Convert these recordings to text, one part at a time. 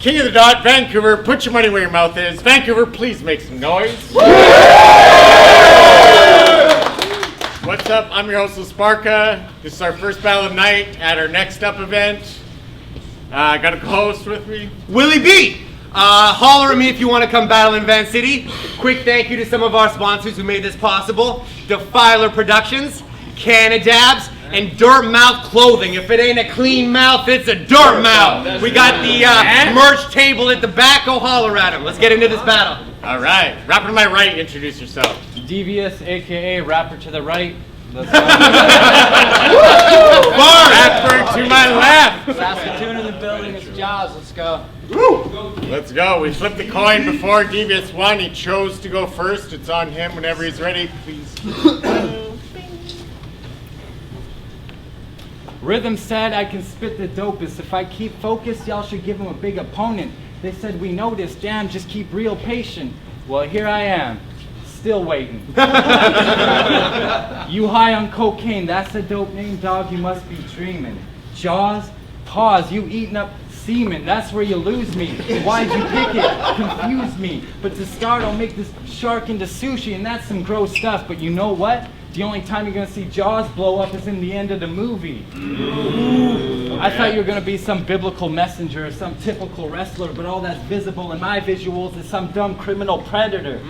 King of the Dot, Vancouver, put your money where your mouth is. Vancouver, please make some noise. What's up? I'm your host, Sparka. This is our first battle of the night at our Next Up event. I got a co-host with me. Willie B! Holler at me if you want to come battle in Van City. Quick thank you to some of our sponsors who made this possible. Defiler Productions, Canadabs, and Dirt Mouth Clothing. If it ain't a clean mouth, it's a dirt mouth. We got the merch table at the back. Go holler at them. Let's get into this battle. All right. Rapper to my right, introduce yourself. Devious, a.k.a. Rapper to the right. Let's go. Rapper to my left. Saskatoon in the building. It's Jaws. Let's go. Woo. Let's go. We flipped the coin before Devious won. He chose to go first. It's on him whenever he's ready. Please. Rhythm said I can spit the dopest. If I keep focused, y'all should give him a big opponent. They said we noticed. Damn, just keep real patient. Well, here I am. Still waiting. You high on cocaine, that's a dope name, dog, you must be dreaming. Jaws, pause, you eating up semen, that's where you lose me. Why'd you pick it? Confuse me. But to start, I'll make this shark into sushi, and that's some gross stuff, but you know what? The only time you're gonna see Jaws blow up is in the end of the movie. Ooh. I thought you were gonna be some biblical messenger or some typical wrestler, but all that's visible in my visuals is some dumb criminal predator.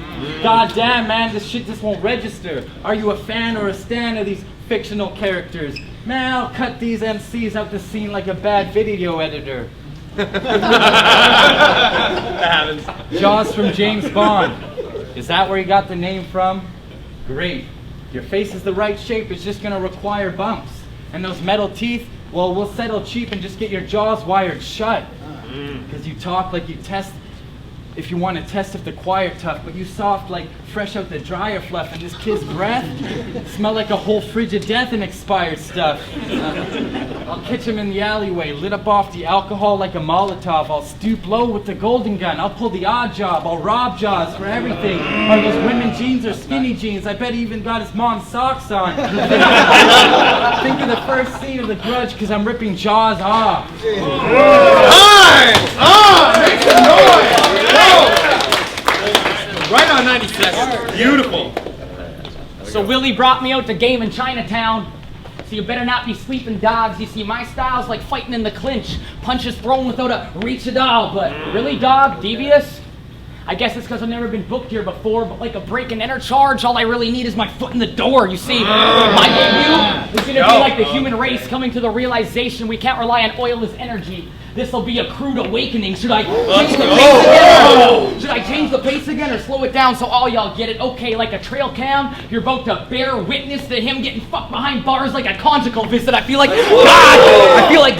God damn, man, this shit just won't register. Are you a fan or a stan of these fictional characters? Man, I'll cut these MCs out the scene like a bad video editor. Jaws from James Bond. Is that where you got the name from? Great. Your face is the right shape, it's just gonna require bumps. And those metal teeth, well, we'll settle cheap and just get your jaws wired shut. Because you talk like you test, if you want to test if the quiet tough, but you soft like fresh out the dryer fluff, and this kid's breath smell like a whole fridge of death and expired stuff. I'll catch him in the alleyway, lit up off the alcohol like a Molotov. I'll stoop low with the golden gun. I'll pull the odd job. I'll rob Jaws for everything. Are those women jeans or skinny jeans? I bet he even got his mom's socks on. Think of the first scene of The Grudge because I'm ripping Jaws off. Make some noise! Right on 90 seconds. Beautiful. So Willie brought me out to game in Chinatown. So you better not be sleeping dogs. You see, my style's like fighting in the clinch. Punches thrown without a reach at all. But really, dog, Devious? I guess it's because I've never been booked here before, but like a break and enter charge, all I really need is my foot in the door. You see, my debut is going to be like the human race coming to the realization we can't rely on oil as energy. This'll be a crude awakening. Should I change the pace again? Should I change the pace again or slow it down so all y'all get it? Okay, like a trail cam, you're about to bear witness to him getting fucked behind bars like a conjugal visit. I feel like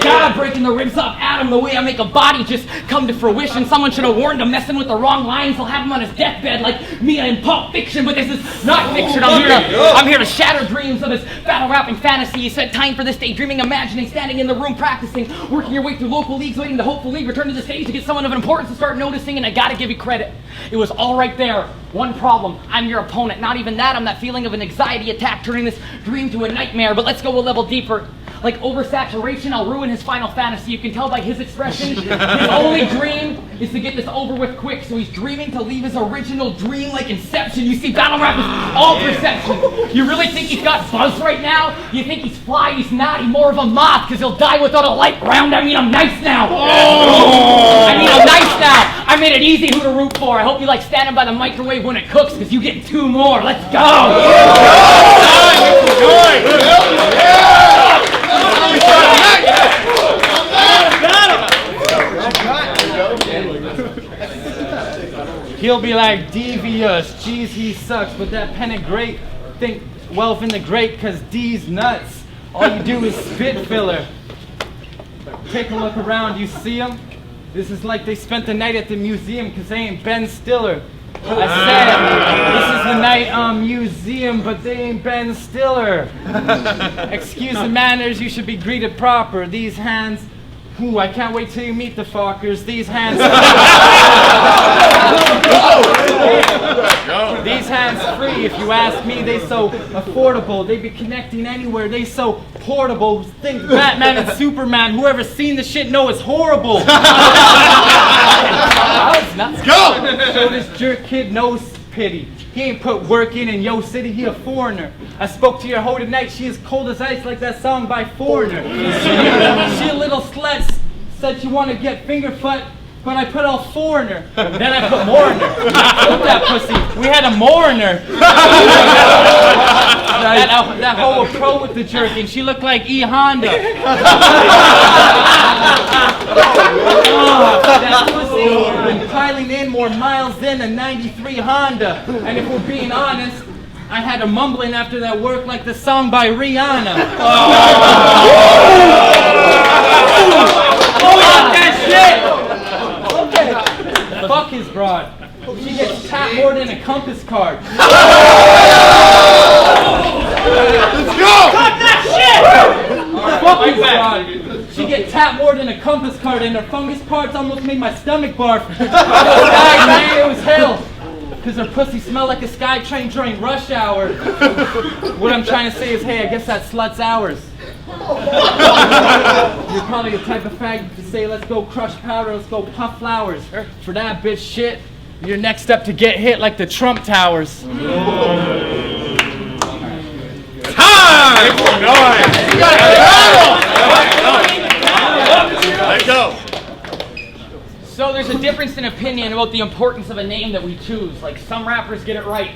God breaking the ribs off Adam the way I make a body just come to fruition. Someone should have warned him messing with the wrong lines. He'll have him on his deathbed like Mia in Pulp Fiction, but this is not fiction. I'm here to shatter dreams of his battle rapping fantasy. He said time for this day, dreaming, imagining, standing in the room practicing, working your way through local leagues, waiting to hopefully return to the stage to get someone of importance to start noticing, and I gotta give you credit. It was all right there. One problem, I'm your opponent. Not even that, I'm that feeling of an anxiety attack turning this dream to a nightmare, but let's go a level deeper. Like oversaturation, I'll ruin his final fantasy. You can tell by his expression, his only dream is to get this over with quick, so he's dreaming to leave his original dream like Inception. You see, battle rap is all perception. You really think he's got buzz right now? You think he's fly? He's not. He's more of a moth, because he'll die without a light round. I mean, I'm nice now. I mean, I'm nice now. I made it easy who to root for. I hope you like standing by the microwave when it cooks, because you get two more. Let's go. He'll be like, Devious, geez, he sucks, but that pennant great, think wealth in the great, cause D's nuts. All you do is spit filler. Take a look around, you see him? This is like they spent the night at the museum, cause they ain't Ben Stiller. I said, this is the night museum, but they ain't Ben Stiller. Excuse the manners, you should be greeted proper. These hands Ooh, I can't wait till you meet the fuckers. These hands. These hands free, if you ask me, they so affordable. They be connecting anywhere. They so portable. Think Batman and Superman. Whoever's seen the shit know it's horrible. That was nuts. Go! So this jerk kid knows pity. He ain't put work in Yo City, he a foreigner. I spoke to your hoe tonight, she is cold as ice like that song by Foreigner. She a little slut, said she wanna get finger foot, but I put all foreigner. Then I put mourner. Look that pussy, we had a mourner. That hoe a pro with the jerk and she looked like E Honda. That pussy been piling in more miles than a 93 Honda. And if we're being honest, I had her mumbling after that work like the song by Rihanna. Fuck that shit! Okay. Fuck his broad. She gets tapped more than a compass card. Let's go! Fuck that shit! Fuck his broad. She get tapped more than a compass card and her fungus parts almost made my stomach barf. It was hell. Cause her pussy smelled like a sky train during rush hour. What I'm trying to say is, hey, I guess that slut's ours. You're probably the type of fag to say, let's go crush powder, let's go puff flowers. For that bitch shit, you're next up to get hit like the Trump Towers. Time! Noise! You got Let's go! So there's a difference in opinion about the importance of a name that we choose. Like some rappers get it right.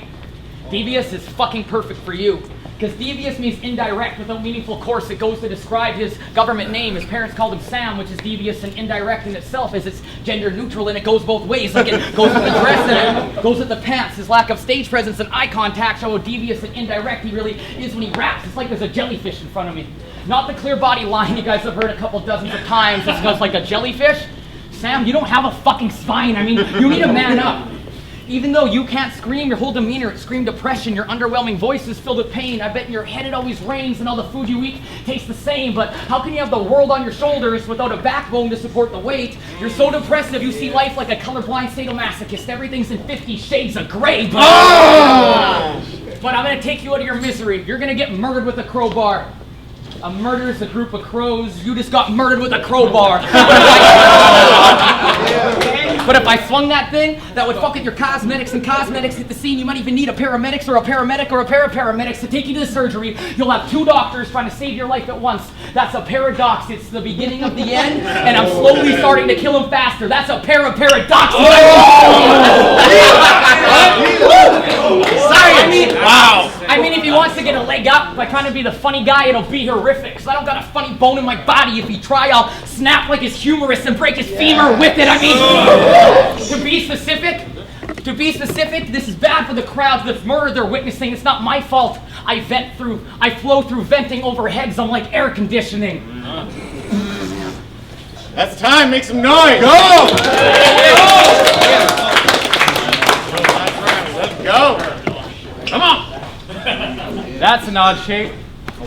Devious is fucking perfect for you. Because devious means indirect without meaningful course. It goes to describe his government name. His parents called him Sam, which is devious and indirect in itself as it's gender neutral and it goes both ways. Like it goes with the dress and it goes with the pants. His lack of stage presence and eye contact show how devious and indirect he really is when he raps. It's like there's a jellyfish in front of me. Not the clear body line you guys have heard a couple dozens of times. It smells like a jellyfish. Sam, you don't have a fucking spine. I mean, you need to man up. Even though you can't scream, your whole demeanor, it screams depression, your underwhelming voice is filled with pain. I bet in your head it always rains and all the food you eat tastes the same. But how can you have the world on your shoulders without a backbone to support the weight? You're so depressive, you see life like a colorblind sadomasochist. Everything's in 50 shades of gray, but... Oh! But I'm gonna take you out of your misery. You're gonna get murdered with a crowbar. A murder is a group of crows. You just got murdered with a crowbar. But if I swung that thing, that would fuck with your cosmetics, and cosmetics hit the scene. You might even need a paramedics or a paramedic or a paramedics to take you to the surgery. You'll have two doctors trying to save your life at once. That's a paradox. It's the beginning of the end, and I'm slowly starting to kill him faster. That's a paradox. I mean, if he wants to get a leg up by trying to be the funny guy, it'll be horrific. Cause I don't got a funny bone in my body. If he try, I'll snap like his humerus and break his femur with it. I mean, to be specific, this is bad for the crowds. This murder they're witnessing, it's not my fault. I flow through venting over heads. I'm like air conditioning. That's time. Make some noise. Go! Let's go. Come on. That's an odd shape.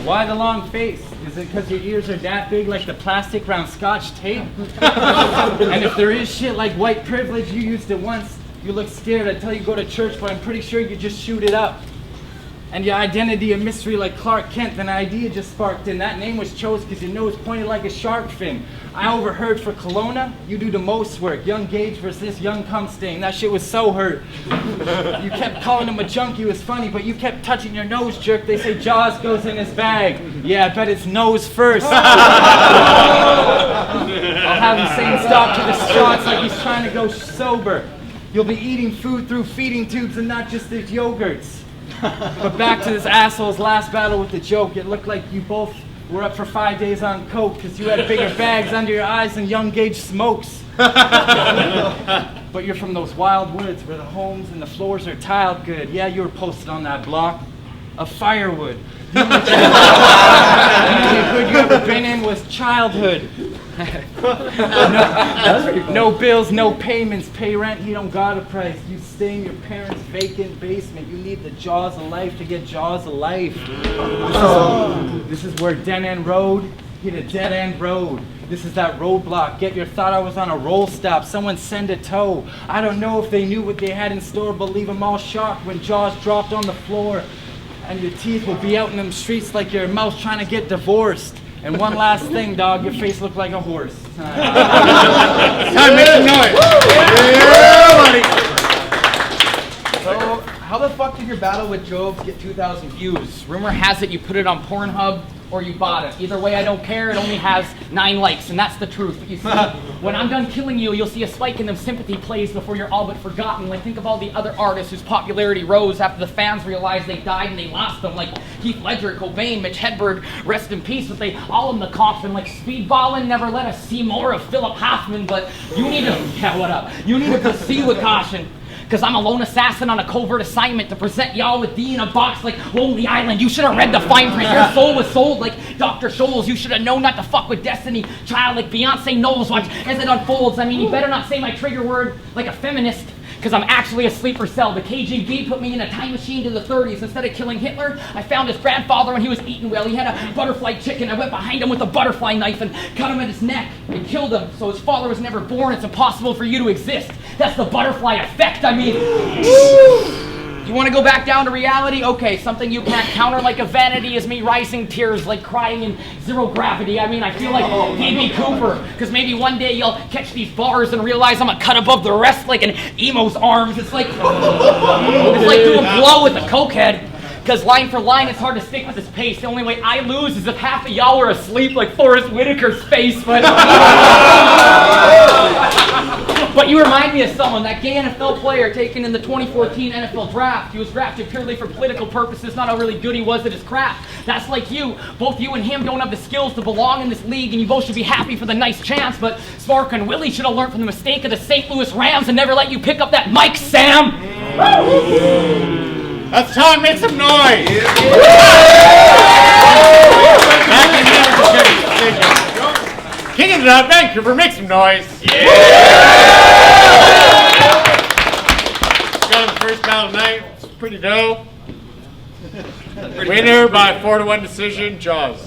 Why the long face? Is it because your ears are that big like the plastic round Scotch tape? And if there is shit like white privilege, you used it once. You look scared. I tell you go to church, but I'm pretty sure you just shoot it up. And your identity a mystery like Clark Kent, an idea just sparked in. That name was chose because your nose pointed like a shark fin. I overheard for Kelowna, you do the most work. Young Gage versus this young cum stain. That shit was so hurt. You kept calling him a junkie, it was funny, but you kept touching your nose, jerk. They say Jaws goes in his bag. Yeah, I bet it's nose first. I'll have him saying stop to the shots like he's trying to go sober. You'll be eating food through feeding tubes and not just these yogurts. But back to this asshole's last battle with the joke. It looked like you both were up for 5 days on coke because you had bigger bags under your eyes than young Gage smokes. But you're from those wild woods where the homes and the floors are tiled good. Yeah, you were posted on that block of firewood. The only good you ever been in was childhood. No bills, no payments, pay rent, you don't got a price. You stay in your parents' vacant basement. You need the jaws of life to get jaws of life. This is where Den End Road Hit a dead end road. This is that roadblock. Get your thought I was on a roll stop. Someone send a tow. I don't know if they knew what they had in store, but leave them all shocked when jaws dropped on the floor. And your teeth will be out in them streets like your mouth trying to get divorced. And one last thing, dog, your face looked like a horse. Time to make some noise. Yeah, buddy. So, how the fuck did your battle with Jobs get 2,000 views? Rumor has it you put it on Pornhub or you bought it. Either way, I don't care. It only has 9 likes, and that's the truth. But you see, when I'm done killing you, you'll see a spike in them sympathy plays before you're all but forgotten. Like, think of all the other artists whose popularity rose after the fans realized they died and they lost them. Like Heath Ledger, Cobain, Mitch Hedberg, rest in peace. But they all in the coffin. Like Speedballin' never let us see more of Philip Hoffman. But you need to, yeah, what up? You need to proceed with caution. Because I'm a lone assassin on a covert assignment to present y'all with D in a box like Lonely Island. You should have read the fine print. Your soul was sold like Dr. Scholl's. You should have known not to fuck with Destiny Child like Beyonce Knowles. Watch as it unfolds. I mean, you better not say my trigger word like a feminist. Because I'm actually a sleeper cell. The KGB put me in a time machine to the 30s. Instead of killing Hitler, I found his grandfather when he was eating well. He had a butterfly chicken. I went behind him with a butterfly knife and cut him at his neck and killed him. So his father was never born. It's impossible for you to exist. That's the butterfly effect. I mean, you want to go back down to reality? Okay, something you can't counter like a vanity is me rising tears like crying in zero gravity. I mean, I feel like D.B. Cooper, because maybe one day you'll catch these bars and realize I'm a cut above the rest like an emo's arms. It's like doing blow with a cokehead. Because line for line, it's hard to stick with this pace. The only way I lose is if half of y'all were asleep like Forrest Whitaker's face. But you remind me of someone, that gay NFL player taken in the 2014 NFL draft. He was drafted purely for political purposes, not how really good he was at his craft. That's like you. Both you and him don't have the skills to belong in this league, and you both should be happy for the nice chance. But Sparka and Willie should have learned from the mistake of the St. Louis Rams and never let you pick up that mic, Sam. That's time, make some noise! King of the Vancouver, make some noise! Got him first battle of the night, it's pretty dope. Winner by 4-1 decision, Jaws.